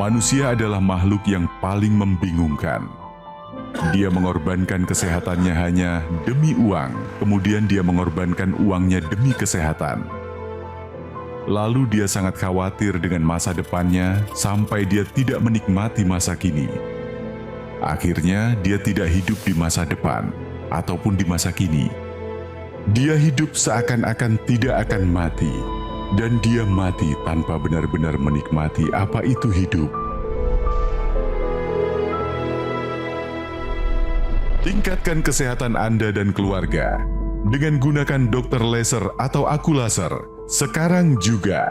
Manusia adalah makhluk yang paling membingungkan. Dia mengorbankan kesehatannya hanya demi uang, kemudian dia mengorbankan uangnya demi kesehatan. Lalu dia sangat khawatir dengan masa depannya sampai dia tidak menikmati masa kini. Akhirnya dia tidak hidup di masa depan ataupun di masa kini. Dia hidup seakan-akan tidak akan mati. Dan dia mati tanpa benar-benar menikmati apa itu hidup. Tingkatkan kesehatan Anda dan keluarga dengan gunakan Dr. Laser atau Aku Laser sekarang juga.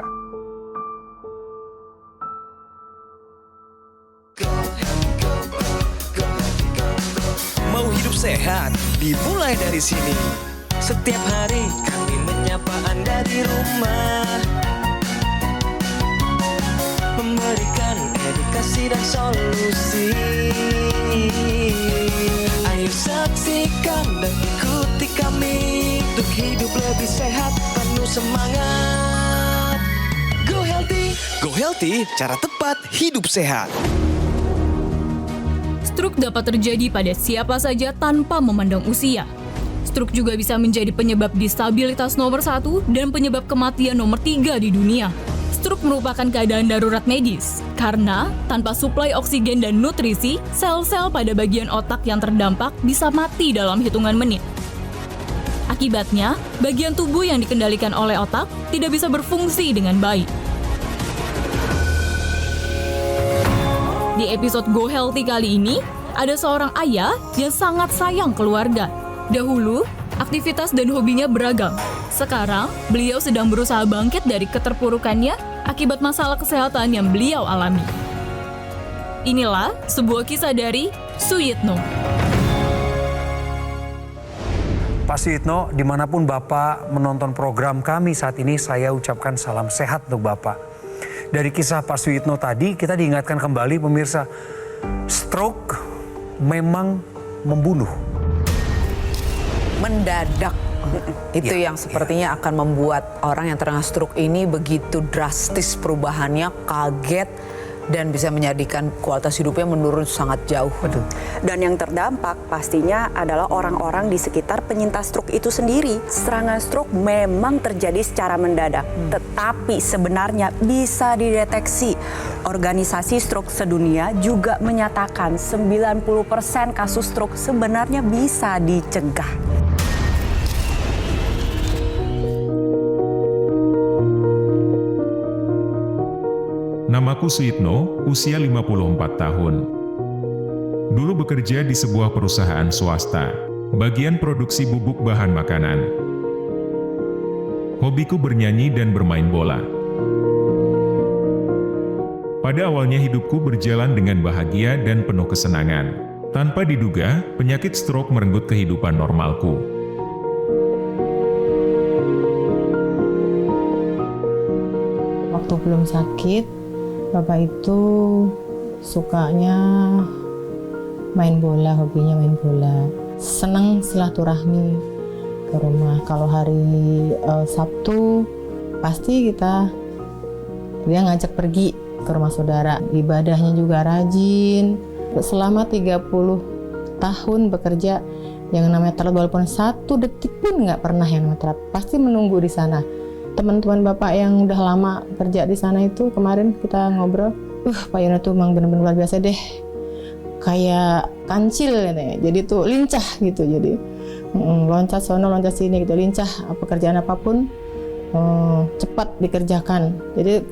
Mau hidup sehat, dimulai dari sini. Setiap hari kami menyapa Anda di rumah, memberikan edukasi dan solusi. Ayo saksikan dan ikuti kami untuk hidup lebih sehat, penuh semangat. Go Healthy, cara tepat hidup sehat. Stroke dapat terjadi pada siapa saja tanpa memandang usia. Stroke juga bisa menjadi penyebab disabilitas nomor 1 dan penyebab kematian nomor 3 di dunia. Stroke merupakan keadaan darurat medis, karena tanpa suplai oksigen dan nutrisi, sel-sel pada bagian otak yang terdampak bisa mati dalam hitungan menit. Akibatnya, bagian tubuh yang dikendalikan oleh otak tidak bisa berfungsi dengan baik. Di episode Go Healthy kali ini, ada seorang ayah yang sangat sayang keluarga. Dahulu, aktivitas dan hobinya beragam. Sekarang, beliau sedang berusaha bangkit dari keterpurukannya akibat masalah kesehatan yang beliau alami. Inilah sebuah kisah dari Suyitno. Pak Suyitno, dimanapun Bapak menonton program kami saat ini, saya ucapkan salam sehat untuk Bapak. Dari kisah Pak Suyitno tadi, kita diingatkan kembali pemirsa, stroke memang membunuh. Mendadak. Itu yang sepertinya akan membuat orang yang terkena stroke ini begitu drastis perubahannya, kaget, dan bisa menjadikan kualitas hidupnya menurun sangat jauh. Betul. Dan yang terdampak pastinya adalah orang-orang di sekitar penyintas stroke itu sendiri. Serangan stroke memang terjadi secara mendadak, tetapi sebenarnya bisa dideteksi. Organisasi Stroke Sedunia juga menyatakan 90% kasus stroke sebenarnya bisa dicegah. Namaku Suyitno, usia 54 tahun. Dulu bekerja di sebuah perusahaan swasta, bagian produksi bubuk bahan makanan. Hobiku bernyanyi dan bermain bola. Pada awalnya hidupku berjalan dengan bahagia dan penuh kesenangan. Tanpa diduga, penyakit stroke merenggut kehidupan normalku. Waktu belum sakit, Bapak itu sukanya main bola, hobinya main bola. Senang silaturahmi ke rumah. Kalau hari Sabtu, pasti dia ngajak pergi ke rumah saudara. Ibadahnya juga rajin. Selama 30 tahun bekerja, yang namanya telat walaupun 1 detik pun nggak pernah yang namanya telat. Pasti menunggu di sana. Teman-teman Bapak yang udah lama kerja di sana itu, kemarin kita ngobrol, Pak Yono tuh emang bener-bener luar biasa deh, kayak kancil gitu. Jadi tuh lincah gitu, jadi loncat sono loncat sini gitu, lincah, pekerjaan apapun cepat dikerjakan. Jadi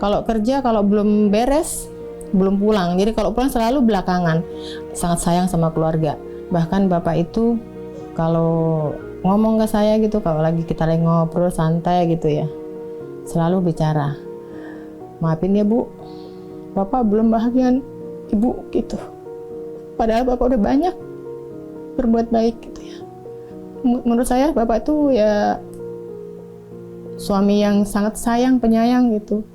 kalau kerja, kalau belum beres belum pulang, jadi kalau pulang selalu belakangan. Sangat sayang sama keluarga. Bahkan Bapak itu kalau ngomong ke saya gitu, kalau lagi kita lagi ngobrol santai gitu ya, selalu bicara, maafin ya Bu, Bapak belum bahagian Ibu gitu. Padahal Bapak udah banyak berbuat baik gitu ya. Menurut saya Bapak itu ya suami yang sangat sayang, penyayang gitu.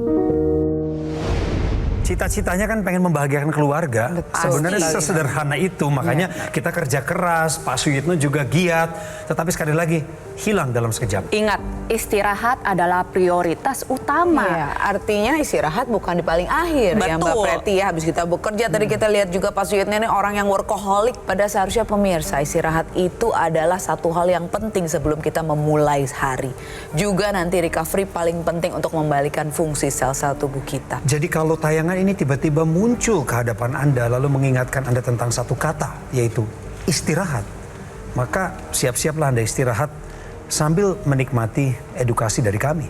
Cita-citanya kan pengen membahagiakan keluarga. Sebenarnya sesederhana itu, makanya kita kerja keras, Pak Suyitno juga giat. Tetapi sekali lagi, hilang dalam sekejap. Ingat, istirahat adalah prioritas utama. Iya, artinya istirahat bukan di paling akhir ya Mbak Betul. Preti ya. Habis kita bekerja tadi kita lihat juga Pak Suyitno ini orang yang workaholic. Pada seharusnya pemirsa, istirahat itu adalah satu hal yang penting sebelum kita memulai hari. Juga nanti recovery paling penting untuk membalikan fungsi sel-sel tubuh kita. Jadi kalau tayangan ini tiba-tiba muncul ke hadapan Anda lalu mengingatkan Anda tentang satu kata, yaitu istirahat, maka siap-siaplah Anda istirahat sambil menikmati edukasi dari kami.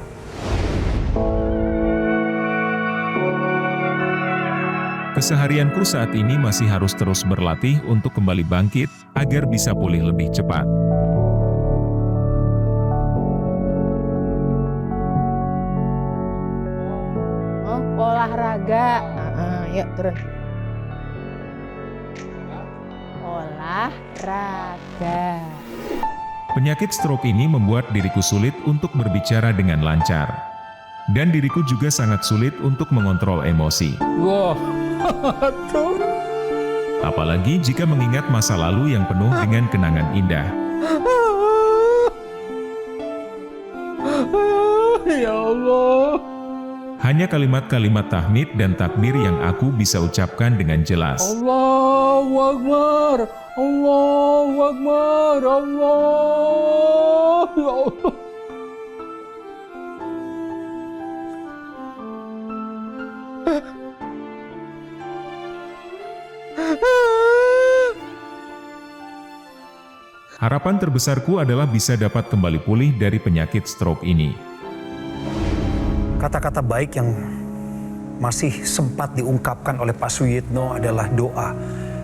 Keseharianku saat ini masih harus terus berlatih untuk kembali bangkit agar bisa pulih lebih cepat. Olahraga. Yuk turun. Olahraga. Penyakit stroke ini membuat diriku sulit untuk berbicara dengan lancar. Dan diriku juga sangat sulit untuk mengontrol emosi. Apalagi jika mengingat masa lalu yang penuh dengan kenangan indah. Ya Allah. Hanya kalimat-kalimat tahmid dan takbir yang aku bisa ucapkan dengan jelas. Allahu Akbar. Allahu Akbar. Allah. Ya Allah. Harapan terbesarku adalah bisa dapat kembali pulih dari penyakit stroke ini. Kata-kata baik yang masih sempat diungkapkan oleh Pak Suyitno adalah doa.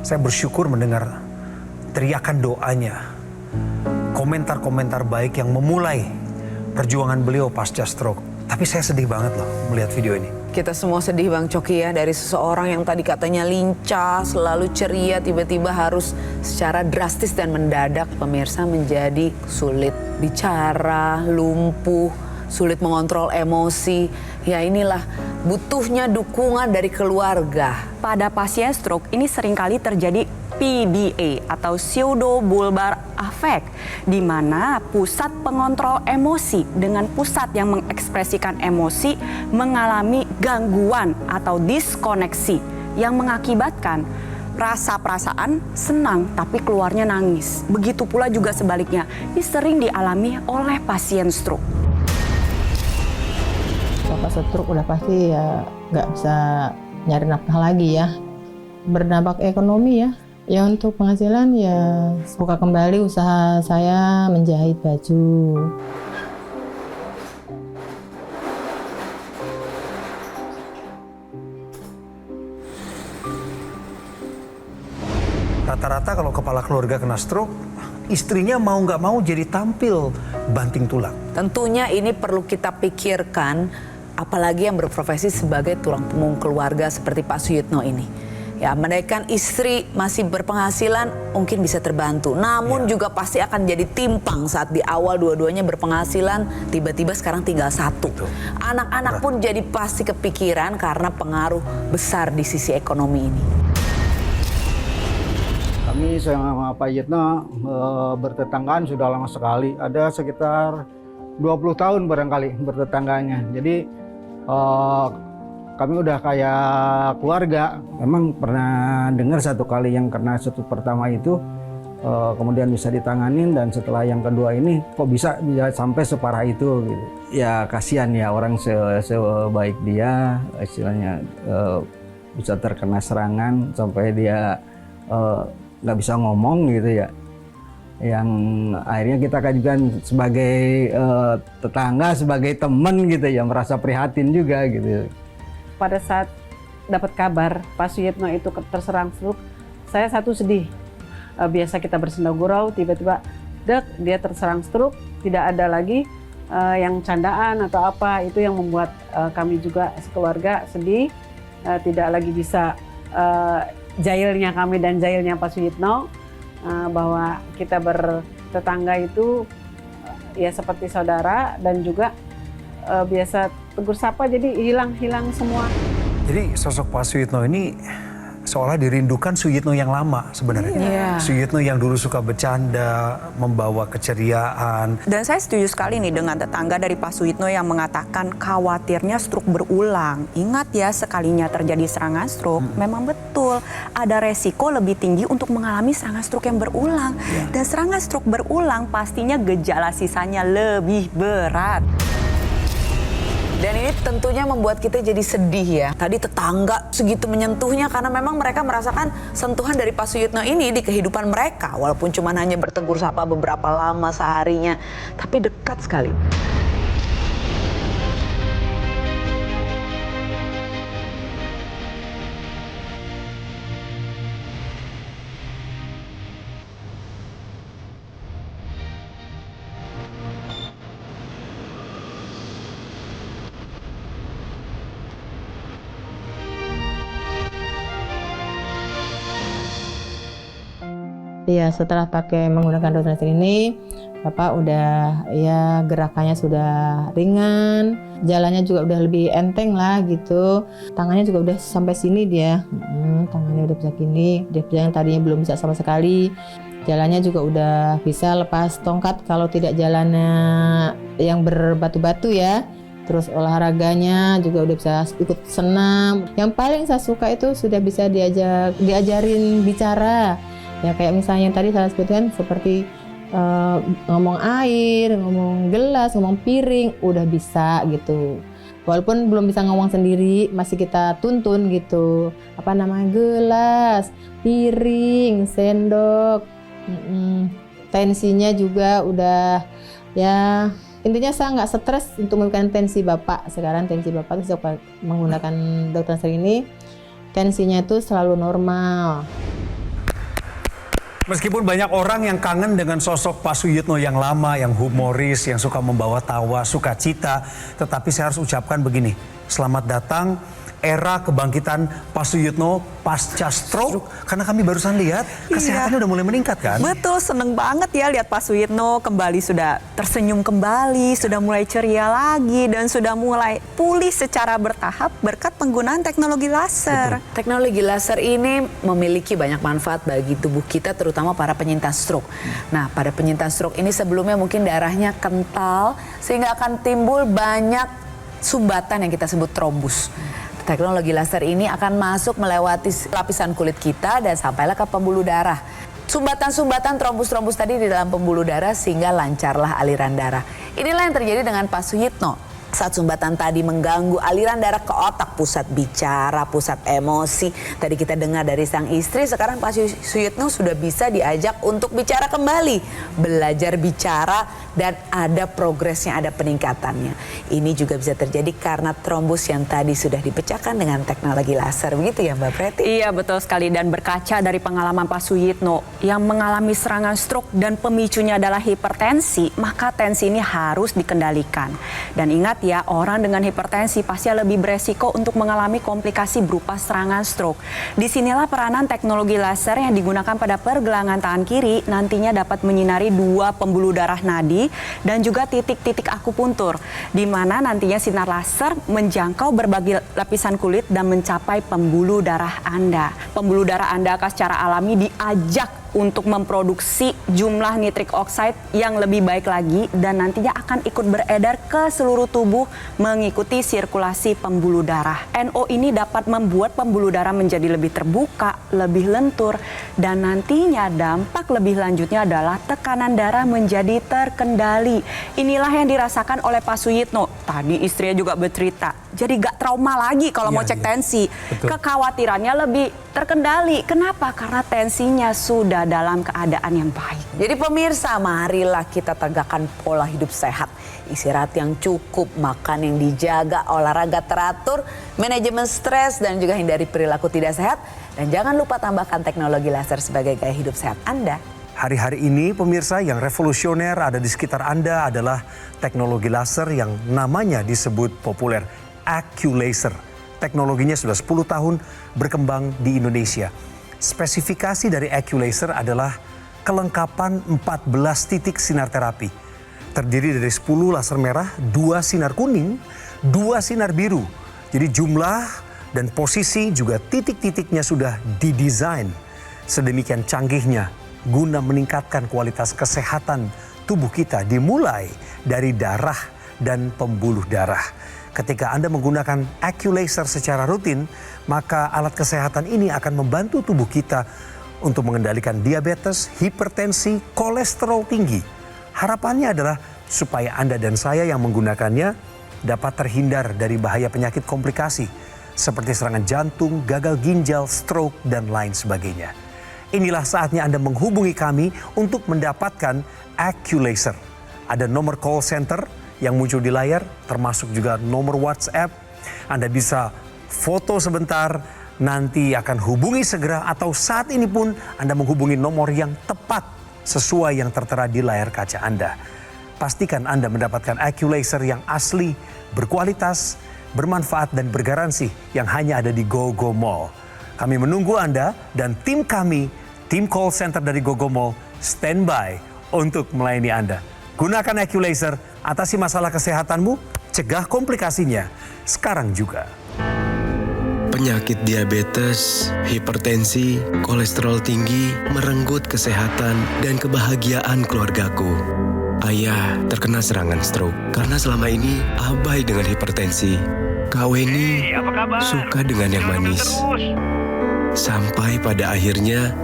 Saya bersyukur mendengar teriakan doanya, komentar-komentar baik yang memulai perjuangan beliau pasca stroke. Tapi saya sedih banget loh melihat video ini. Kita semua sedih Bang Coki ya, dari seseorang yang tadi katanya lincah, selalu ceria, tiba-tiba harus secara drastis dan mendadak pemirsa menjadi sulit bicara, lumpuh, sulit mengontrol emosi. Ya inilah butuhnya dukungan dari keluarga. Pada pasien stroke ini seringkali terjadi PBA atau pseudobulbar affect, di mana pusat pengontrol emosi dengan pusat yang mengekspresikan emosi mengalami gangguan atau diskoneksi yang mengakibatkan rasa-perasaan senang tapi keluarnya nangis. Begitu pula juga sebaliknya, ini sering dialami oleh pasien stroke. Bapak stroke udah pasti ya nggak bisa nyari nafkah lagi ya. Berdampak ekonomi ya. Ya untuk penghasilan ya buka kembali usaha saya menjahit baju. Rata-rata kalau kepala keluarga kena stroke, istrinya mau nggak mau jadi tampil banting tulang. Tentunya ini perlu kita pikirkan, apalagi yang berprofesi sebagai tulang punggung keluarga seperti Pak Suyitno ini. Ya, menaikkan istri masih berpenghasilan mungkin bisa terbantu. Namun juga pasti akan jadi timpang saat di awal dua-duanya berpenghasilan, tiba-tiba sekarang tinggal satu. Anak-anak pun jadi pasti kepikiran karena pengaruh besar di sisi ekonomi ini. Kami sama Pak Yitno bertetanggaan sudah lama sekali. Ada sekitar 20 tahun barangkali bertetangganya. Jadi kami udah kayak keluarga. Memang pernah dengar satu kali yang kena stroke pertama itu kemudian bisa ditanganin, dan setelah yang kedua ini kok bisa sampai separah itu gitu. Ya kasihan ya, orang sebaik dia istilahnya bisa terkena serangan sampai dia nggak bisa ngomong gitu ya. Yang akhirnya kita kajukan sebagai tetangga, sebagai teman gitu ya, merasa prihatin juga gitu. Pada saat dapat kabar Pak Suyitno itu terserang stroke, saya satu sedih. Biasa kita bersenda gurau, tiba-tiba dia terserang stroke, tidak ada lagi yang candaan atau apa. Itu yang membuat kami juga sekeluarga sedih, tidak lagi bisa jahilnya kami dan jahilnya Pak Suyitno, bahwa kita bertetangga itu ya seperti saudara, dan juga biasa tegur sapa, jadi hilang semua. Jadi sosok Pak Suyitno ini seolah dirindukan Suyitno yang lama sebenarnya. Iya. Suyitno yang dulu suka bercanda, membawa keceriaan. Dan saya setuju sekali nih dengan tetangga dari Pak Suyitno yang mengatakan khawatirnya stroke berulang. Ingat ya, sekalinya terjadi serangan stroke, memang betul ada resiko lebih tinggi untuk mengalami serangan stroke yang berulang. Dan serangan stroke berulang pastinya gejala sisanya lebih berat. Dan ini tentunya membuat kita jadi sedih ya. Tadi tetangga segitu menyentuhnya karena memang mereka merasakan sentuhan dari Pak Suyitno ini di kehidupan mereka. Walaupun cuma hanya bertegur sapa beberapa lama seharinya, tapi dekat sekali. Iya, setelah pakai menggunakan dokter Nasir ini, Bapak udah ya gerakannya sudah ringan, jalannya juga udah lebih enteng lah gitu. Tangannya juga udah sampai sini dia, tangannya udah bisa gini. Dia yang tadinya belum bisa sama sekali, jalannya juga udah bisa lepas tongkat kalau tidak jalannya yang berbatu-batu ya. Terus olahraganya juga udah bisa ikut senam. Yang paling saya suka itu sudah bisa diajarin bicara. Ya kayak misalnya yang tadi saya sebutkan seperti ngomong air, ngomong gelas, ngomong piring, udah bisa gitu. Walaupun belum bisa ngomong sendiri, masih kita tuntun gitu. Apa namanya, gelas, piring, sendok. Tensinya juga udah ya, intinya saya nggak stres untuk menggunakan tensi Bapak. Sekarang tensi Bapak itu menggunakan dokter Nasir ini, tensinya itu selalu normal. Meskipun banyak orang yang kangen dengan sosok Pak Suyitno yang lama, yang humoris, yang suka membawa tawa, sukacita, tetapi saya harus ucapkan begini, selamat datang era kebangkitan Pak Suyitno pasca stroke, karena kami barusan lihat kesehatannya udah mulai meningkat kan? Betul, seneng banget ya lihat Pak Suyitno kembali sudah tersenyum kembali, sudah mulai ceria lagi, dan sudah mulai pulih secara bertahap berkat penggunaan teknologi laser. Betul. Teknologi laser ini memiliki banyak manfaat bagi tubuh kita, terutama para penyintas stroke. Nah, pada penyintas stroke ini sebelumnya mungkin darahnya kental, sehingga akan timbul banyak sumbatan yang kita sebut trombus. Teknologi laser ini akan masuk melewati lapisan kulit kita dan sampailah ke pembuluh darah. Sumbatan-sumbatan trombus-trombus tadi di dalam pembuluh darah sehingga lancarlah aliran darah. Inilah yang terjadi dengan Pak Suyitno. Saat sumbatan tadi mengganggu aliran darah ke otak, pusat bicara, pusat emosi. Tadi kita dengar dari sang istri, sekarang Pak Suyitno sudah bisa diajak untuk bicara kembali. Belajar bicara dan ada progresnya, ada peningkatannya. Ini juga bisa terjadi karena trombus yang tadi sudah dipecahkan dengan teknologi laser. Begitu ya Mbak Preti? Iya betul sekali, dan berkaca dari pengalaman Pak Suyitno yang mengalami serangan stroke dan pemicunya adalah hipertensi, maka tensi ini harus dikendalikan. Dan ingat ya, orang dengan hipertensi pasti lebih beresiko untuk mengalami komplikasi berupa serangan stroke. Disinilah peranan teknologi laser yang digunakan pada pergelangan tangan kiri nantinya dapat menyinari 2 pembuluh darah nadi dan juga titik-titik akupuntur, di mana nantinya sinar laser menjangkau berbagai lapisan kulit dan mencapai pembuluh darah Anda. Pembuluh darah Anda akan secara alami diajak untuk memproduksi jumlah nitrik oxide yang lebih baik lagi dan nantinya akan ikut beredar ke seluruh tubuh mengikuti sirkulasi pembuluh darah. NO ini dapat membuat pembuluh darah menjadi lebih terbuka, lebih lentur, dan nantinya dampak lebih lanjutnya adalah tekanan darah menjadi terkendali. Inilah yang dirasakan oleh Pak Suyitno. Tadi istrinya juga bercerita, jadi gak trauma lagi kalau mau cek tensi. Betul. Kekhawatirannya lebih terkendali. Kenapa? Karena tensinya sudah dalam keadaan yang baik. Jadi pemirsa, marilah kita tegakkan pola hidup sehat. Istirahat yang cukup, makan yang dijaga, olahraga teratur, manajemen stres, dan juga hindari perilaku tidak sehat. Dan jangan lupa tambahkan teknologi laser sebagai gaya hidup sehat Anda. Hari-hari ini pemirsa, yang revolusioner ada di sekitar Anda adalah teknologi laser yang namanya disebut populer AccuLaser. Teknologinya sudah 10 tahun berkembang di Indonesia. Spesifikasi dari AccuLaser adalah kelengkapan 14 titik sinar terapi. Terdiri dari 10 laser merah, 2 sinar kuning, 2 sinar biru. Jadi jumlah Dan posisi juga titik-titiknya sudah didesain sedemikian canggihnya guna meningkatkan kualitas kesehatan tubuh kita, dimulai dari darah dan pembuluh darah. Ketika Anda menggunakan AccuLaser secara rutin, maka alat kesehatan ini akan membantu tubuh kita untuk mengendalikan diabetes, hipertensi, kolesterol tinggi. Harapannya adalah supaya Anda dan saya yang menggunakannya dapat terhindar dari bahaya penyakit komplikasi seperti serangan jantung, gagal ginjal, stroke, dan lain sebagainya. Inilah saatnya Anda menghubungi kami untuk mendapatkan AccuLaser. Ada nomor call center yang muncul di layar, termasuk juga nomor WhatsApp. Anda bisa foto sebentar, nanti akan hubungi segera, atau saat ini pun Anda menghubungi nomor yang tepat sesuai yang tertera di layar kaca Anda. Pastikan Anda mendapatkan AccuLaser yang asli, berkualitas, bermanfaat, dan bergaransi yang hanya ada di GoGo Mall. Kami menunggu Anda, dan tim kami, tim call center dari GoGo Mall, standby untuk melayani Anda. Gunakan AccuLaser, atasi masalah kesehatanmu, cegah komplikasinya sekarang juga. Penyakit diabetes, hipertensi, kolesterol tinggi merenggut kesehatan dan kebahagiaan keluargaku. Ayah terkena serangan stroke karena selama ini abai dengan hipertensi. Kak Weni suka dengan yang manis. Sampai pada akhirnya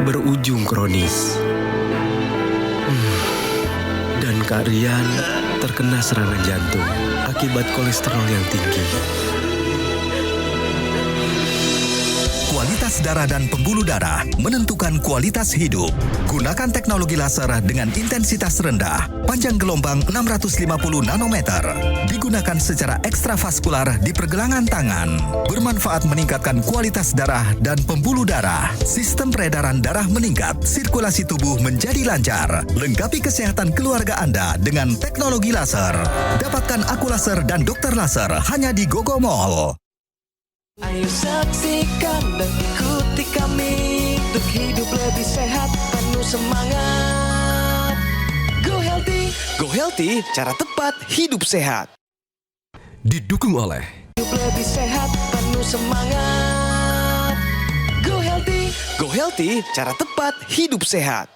berujung kronis. Dan Kak Rian terkena serangan jantung akibat kolesterol yang tinggi. Kualitas darah dan pembuluh darah menentukan kualitas hidup. Gunakan teknologi laser dengan intensitas rendah, panjang gelombang 650 nanometer. Digunakan secara ekstravaskular di pergelangan tangan. Bermanfaat meningkatkan kualitas darah dan pembuluh darah. Sistem peredaran darah meningkat, sirkulasi tubuh menjadi lancar. Lengkapi kesehatan keluarga Anda dengan teknologi laser. Dapatkan AccuLaser dan dokter laser hanya di GoGo Mall. Ayo saksikan dan ikuti kami untuk hidup lebih sehat, penuh semangat. Go Healthy, Go Healthy, cara tepat hidup sehat. Didukung oleh Hidup lebih sehat, penuh semangat. Go Healthy, Go Healthy, cara tepat hidup sehat.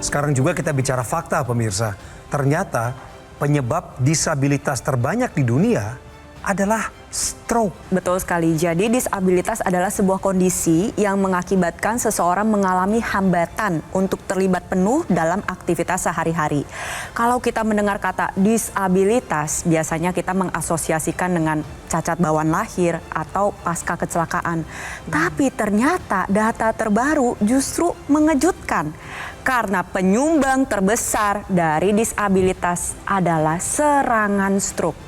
Sekarang juga kita bicara fakta, pemirsa. Ternyata penyebab disabilitas terbanyak di dunia adalah stroke. Betul sekali. Jadi disabilitas adalah sebuah kondisi yang mengakibatkan seseorang mengalami hambatan untuk terlibat penuh dalam aktivitas sehari-hari. Kalau kita mendengar kata disabilitas, biasanya kita mengasosiasikan dengan cacat bawaan lahir atau pasca kecelakaan. Tapi ternyata data terbaru justru mengejutkan. Karena penyumbang terbesar dari disabilitas adalah serangan stroke.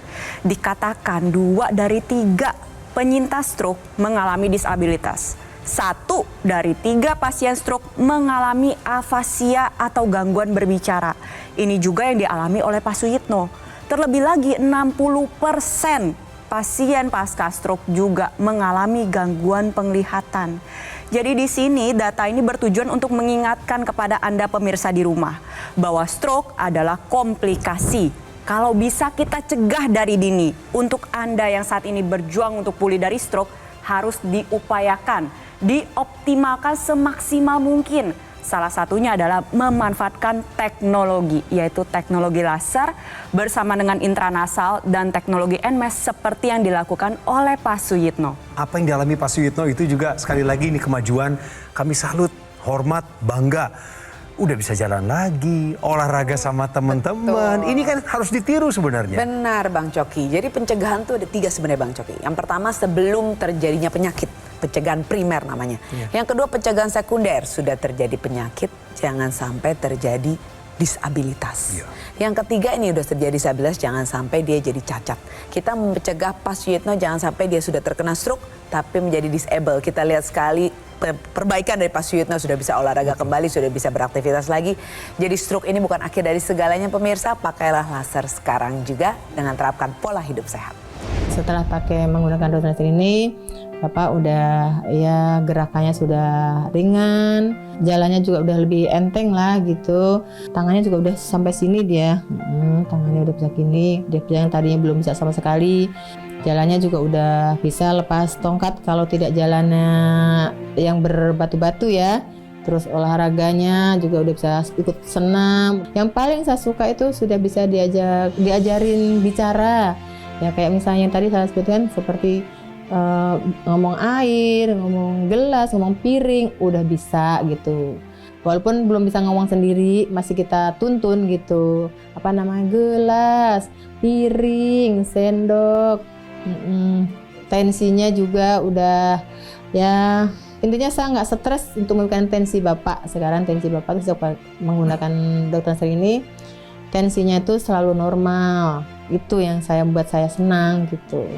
Dikatakan 2 dari 3 penyintas stroke mengalami disabilitas. 1 dari 3 pasien stroke mengalami afasia atau gangguan berbicara. Ini juga yang dialami oleh Pak Suyitno. Terlebih lagi 60% pasien pasca stroke juga mengalami gangguan penglihatan. Jadi di sini data ini bertujuan untuk mengingatkan kepada Anda pemirsa di rumah bahwa stroke adalah komplikasi. Kalau bisa kita cegah dari dini. Untuk Anda yang saat ini berjuang untuk pulih dari stroke harus diupayakan, dioptimalkan semaksimal mungkin. Salah satunya adalah memanfaatkan teknologi, yaitu teknologi laser bersama dengan intranasal dan teknologi NMES seperti yang dilakukan oleh Pak Suyitno. Apa yang dialami Pak Suyitno itu juga sekali lagi ini kemajuan, kami salut, hormat, bangga. Udah bisa jalan lagi, olahraga sama teman-teman. Ini kan harus ditiru sebenarnya. Benar Bang Coki. Jadi pencegahan tuh ada 3 sebenarnya Bang Coki. Yang pertama sebelum terjadinya penyakit. Pencegahan primer namanya. Yang kedua pencegahan sekunder. Sudah terjadi penyakit, jangan sampai terjadi disabilitas. Yang ketiga ini udah terjadi disabilitas, jangan sampai dia jadi cacat. Kita mencegah Pak Suyitno jangan sampai dia sudah terkena stroke tapi menjadi disable. Kita lihat sekali perbaikan dari Pak Suyitno, sudah bisa olahraga kembali, sudah bisa beraktivitas lagi. Jadi stroke ini bukan akhir dari segalanya pemirsa, pakailah laser sekarang juga dengan terapkan pola hidup sehat. Setelah menggunakan dokter ini, Bapak udah ya gerakannya sudah ringan, jalannya juga udah lebih enteng lah gitu. Tangannya juga udah sampai sini dia, tangannya udah bisa gini. Dia yang tadinya belum bisa sama sekali, jalannya juga udah bisa lepas tongkat kalau tidak jalannya yang berbatu-batu ya. Terus olahraganya juga udah bisa ikut senam. Yang paling saya suka itu sudah bisa diajarin bicara. Ya kayak misalnya yang tadi saya sebutkan seperti ngomong air, ngomong gelas, ngomong piring, udah bisa gitu. Walaupun belum bisa ngomong sendiri, masih kita tuntun gitu. Apa namanya, gelas, piring, sendok. Tensinya juga udah ya, intinya saya nggak stres untuk menggunakan tensi Bapak. Sekarang tensi Bapak itu menggunakan dokter ini, tensinya itu selalu normal. Itu yang buat saya senang gitu.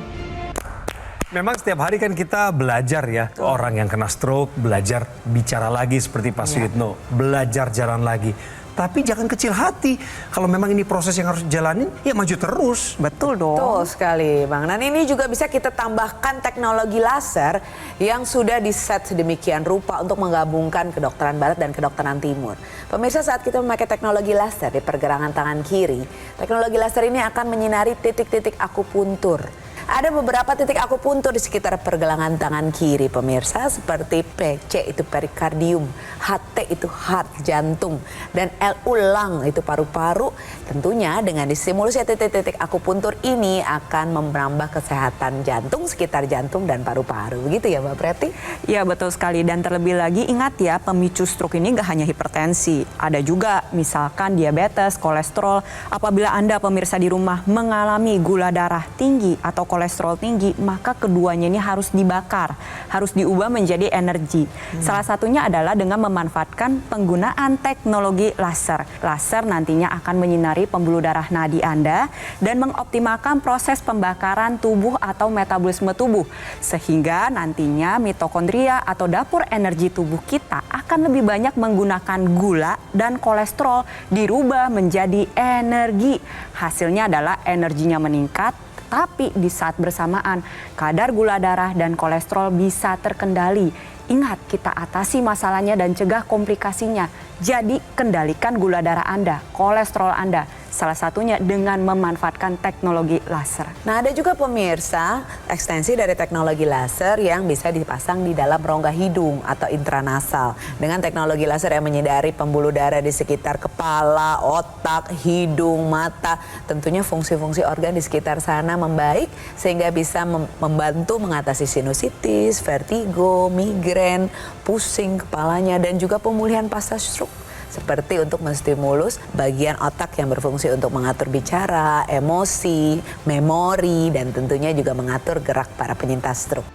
Memang setiap hari kan kita belajar ya, orang yang kena stroke belajar bicara lagi seperti Pak Suyitno, belajar jalan lagi. Tapi jangan kecil hati, kalau memang ini proses yang harus dijalanin, ya maju terus. Betul dong. Betul sekali Bang. Dan ini juga bisa kita tambahkan teknologi laser yang sudah diset sedemikian rupa untuk menggabungkan kedokteran barat dan kedokteran timur. Pemirsa, saat kita memakai teknologi laser di pergelangan tangan kiri, teknologi laser ini akan menyinari titik-titik akupuntur. Ada beberapa titik akupuntur di sekitar pergelangan tangan kiri pemirsa, seperti PC itu perikardium, HT itu heart jantung, dan LU lung itu paru-paru. Tentunya dengan distimulus titik-titik akupuntur ini akan menambah kesehatan jantung, sekitar jantung dan paru-paru. Begitu ya Mbak Preti? Ya betul sekali, dan terlebih lagi ingat ya, pemicu stroke ini gak hanya hipertensi. Ada juga misalkan diabetes, kolesterol. Apabila Anda pemirsa di rumah mengalami gula darah tinggi atau kolesterol tinggi, maka keduanya ini harus dibakar, harus diubah menjadi energi. Salah satunya adalah dengan memanfaatkan penggunaan teknologi laser. Laser nantinya akan menyinari pembuluh darah nadi Anda dan mengoptimalkan proses pembakaran tubuh atau metabolisme tubuh, sehingga nantinya mitokondria atau dapur energi tubuh kita akan lebih banyak menggunakan gula dan kolesterol dirubah menjadi energi. Hasilnya adalah energinya meningkat, tapi di saat bersamaan kadar gula darah dan kolesterol bisa terkendali. Ingat, kita atasi masalahnya dan cegah komplikasinya. Jadi kendalikan gula darah Anda, kolesterol Anda. Salah satunya dengan memanfaatkan teknologi laser. Nah, ada juga pemirsa ekstensi dari teknologi laser yang bisa dipasang di dalam rongga hidung atau intranasal. Dengan teknologi laser yang menyinari pembuluh darah di sekitar kepala, otak, hidung, mata. Tentunya fungsi-fungsi organ di sekitar sana membaik sehingga bisa membantu mengatasi sinusitis, vertigo, migrain, pusing kepalanya, dan juga pemulihan pasca stroke. Seperti untuk menstimulus bagian otak yang berfungsi untuk mengatur bicara, emosi, memori, dan tentunya juga mengatur gerak para penyintas stroke.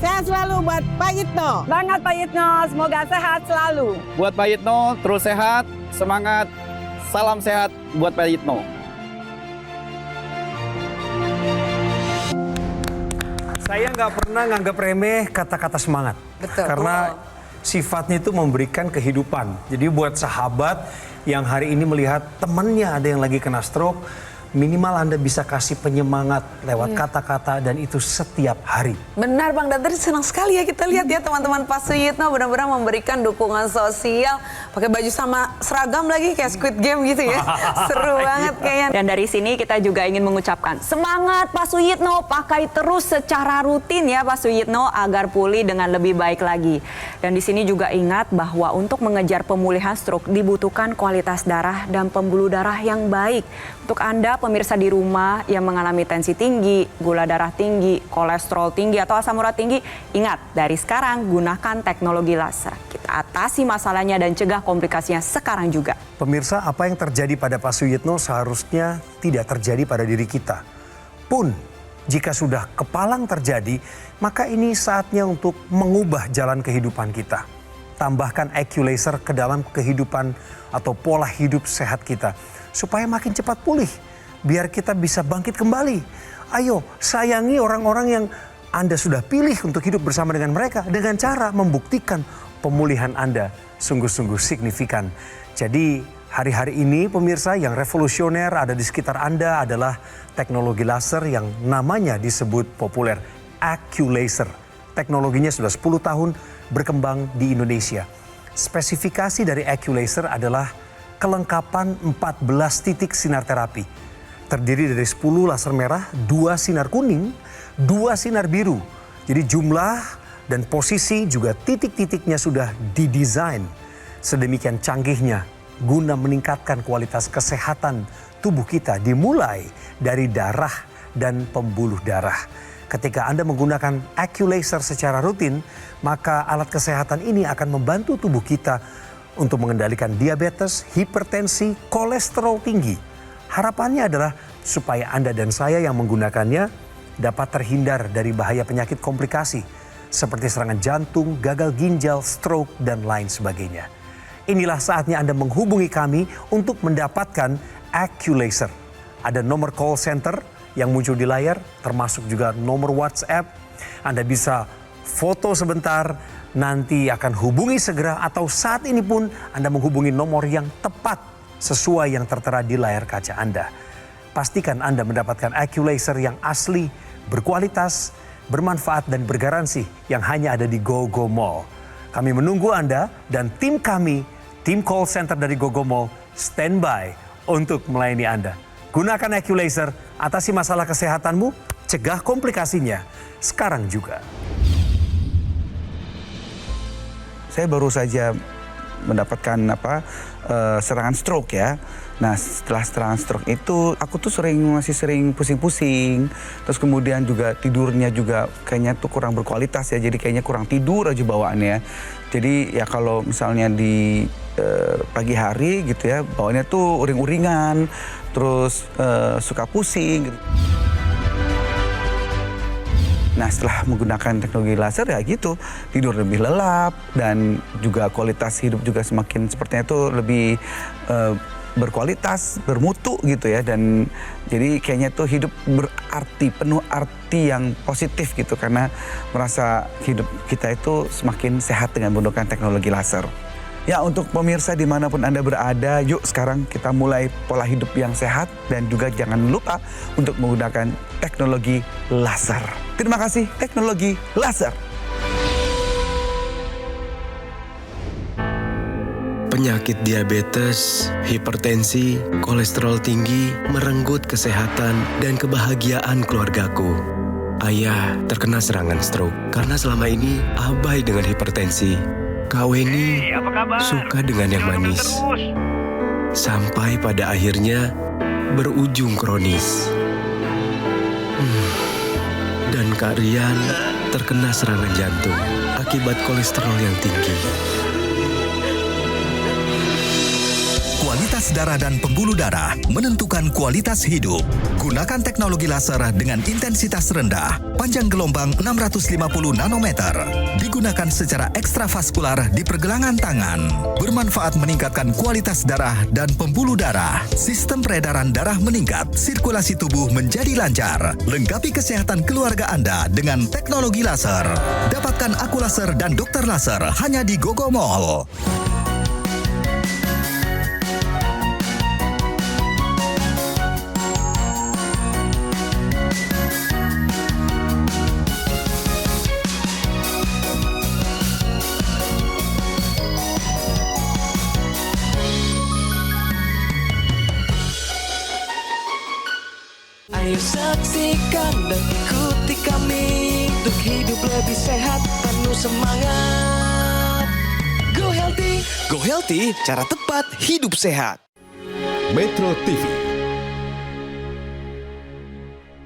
Sehat selalu buat Pak Yitno. Banget Pak Yitno, semoga sehat selalu. Buat Pak Yitno, terus sehat, semangat, salam sehat buat Pak Yitno. Saya nggak pernah nganggap remeh kata-kata semangat. Betul. Karena sifatnya itu memberikan kehidupan. Jadi buat sahabat yang hari ini melihat temannya ada yang lagi kena stroke, minimal Anda bisa kasih penyemangat lewat kata-kata, dan itu setiap hari. Benar Bang, dan tadi senang sekali ya kita lihat ya teman-teman Pak Suyitno benar-benar memberikan dukungan sosial, pakai baju sama seragam lagi kayak Squid Game gitu ya. Seru banget kayaknya. Dan dari sini kita juga ingin mengucapkan semangat Pak Suyitno, pakai terus secara rutin ya Pak Suyitno agar pulih dengan lebih baik lagi. Dan di sini juga ingat bahwa untuk mengejar pemulihan stroke dibutuhkan kualitas darah dan pembuluh darah yang baik. Untuk Anda pemirsa di rumah yang mengalami tensi tinggi, gula darah tinggi, kolesterol tinggi atau asam urat tinggi, ingat dari sekarang gunakan teknologi laser. Kita atasi masalahnya dan cegah komplikasinya sekarang juga. Pemirsa, apa yang terjadi pada Pak Suyitno seharusnya tidak terjadi pada diri kita. Pun jika sudah kepalang terjadi, maka ini saatnya untuk mengubah jalan kehidupan kita. Tambahkan AccuLaser ke dalam kehidupan atau pola hidup sehat kita, supaya makin cepat pulih, biar kita bisa bangkit kembali. Ayo, sayangi orang-orang yang Anda sudah pilih untuk hidup bersama dengan mereka dengan cara membuktikan pemulihan Anda sungguh-sungguh signifikan. Jadi hari-hari ini pemirsa, yang revolusioner ada di sekitar Anda adalah teknologi laser yang namanya disebut populer AccuLaser. Teknologinya sudah 10 tahun berkembang di Indonesia. Spesifikasi dari AccuLaser adalah kelengkapan 14 titik sinar terapi. Terdiri dari 10 laser merah, 2 sinar kuning, 2 sinar biru. Jadi jumlah dan posisi juga titik-titiknya sudah didesain sedemikian canggihnya guna meningkatkan kualitas kesehatan tubuh kita dimulai dari darah dan pembuluh darah. Ketika Anda menggunakan AccuLaser secara rutin, maka alat kesehatan ini akan membantu tubuh kita untuk mengendalikan diabetes, hipertensi, kolesterol tinggi. Harapannya adalah supaya Anda dan saya yang menggunakannya dapat terhindar dari bahaya penyakit komplikasi seperti serangan jantung, gagal ginjal, stroke, dan lain sebagainya. Inilah saatnya Anda menghubungi kami untuk mendapatkan AccuLaser. Ada nomor call center yang muncul di layar, termasuk juga nomor WhatsApp. Anda bisa foto sebentar, nanti akan hubungi segera, atau saat ini pun Anda menghubungi nomor yang tepat sesuai yang tertera di layar kaca Anda. Pastikan Anda mendapatkan AccuLaser yang asli, berkualitas, bermanfaat, dan bergaransi yang hanya ada di GoGo Mall. Kami menunggu Anda dan tim kami, tim call center dari GoGo Mall, standby untuk melayani Anda. Gunakan AccuLaser, atasi masalah kesehatanmu, cegah komplikasinya sekarang juga. Saya baru saja mendapatkan serangan stroke ya. Nah, setelah serangan stroke itu aku tuh masih sering pusing-pusing. Terus kemudian juga tidurnya juga kayaknya tuh kurang berkualitas ya. Jadi kayaknya kurang tidur aja bawaannya. Jadi ya kalau misalnya di pagi hari gitu ya, bawaannya tuh uring-uringan, terus suka pusing gitu. Nah, setelah menggunakan teknologi laser ya gitu, tidur lebih lelap dan juga kualitas hidup juga semakin sepertinya itu lebih berkualitas, bermutu gitu ya. Dan jadi kayaknya tuh hidup berarti, penuh arti yang positif gitu, karena merasa hidup kita itu semakin sehat dengan menggunakan teknologi laser. Ya, untuk pemirsa dimanapun Anda berada, yuk sekarang kita mulai pola hidup yang sehat dan juga jangan lupa untuk menggunakan teknologi laser. Terima kasih teknologi laser. Penyakit diabetes, hipertensi, kolesterol tinggi merenggut kesehatan dan kebahagiaan keluargaku. Ayah terkena serangan stroke karena selama ini abai dengan hipertensi. Kak Weni suka dengan yang manis. Sampai pada akhirnya berujung kronis. Dan Kak Rian terkena serangan jantung akibat kolesterol yang tinggi. Kualitas darah dan pembuluh darah menentukan kualitas hidup. Gunakan teknologi laser dengan intensitas rendah, panjang gelombang 650 nanometer. Digunakan secara ekstravaskular di pergelangan tangan. Bermanfaat meningkatkan kualitas darah dan pembuluh darah. Sistem peredaran darah meningkat, sirkulasi tubuh menjadi lancar. Lengkapi kesehatan keluarga Anda dengan teknologi laser. Dapatkan AccuLaser dan Dokter Laser hanya di GoGo Mall. Ayo saksikan dan ikuti kami untuk hidup lebih sehat, penuh semangat. Go Healthy, cara tepat hidup sehat. Metro TV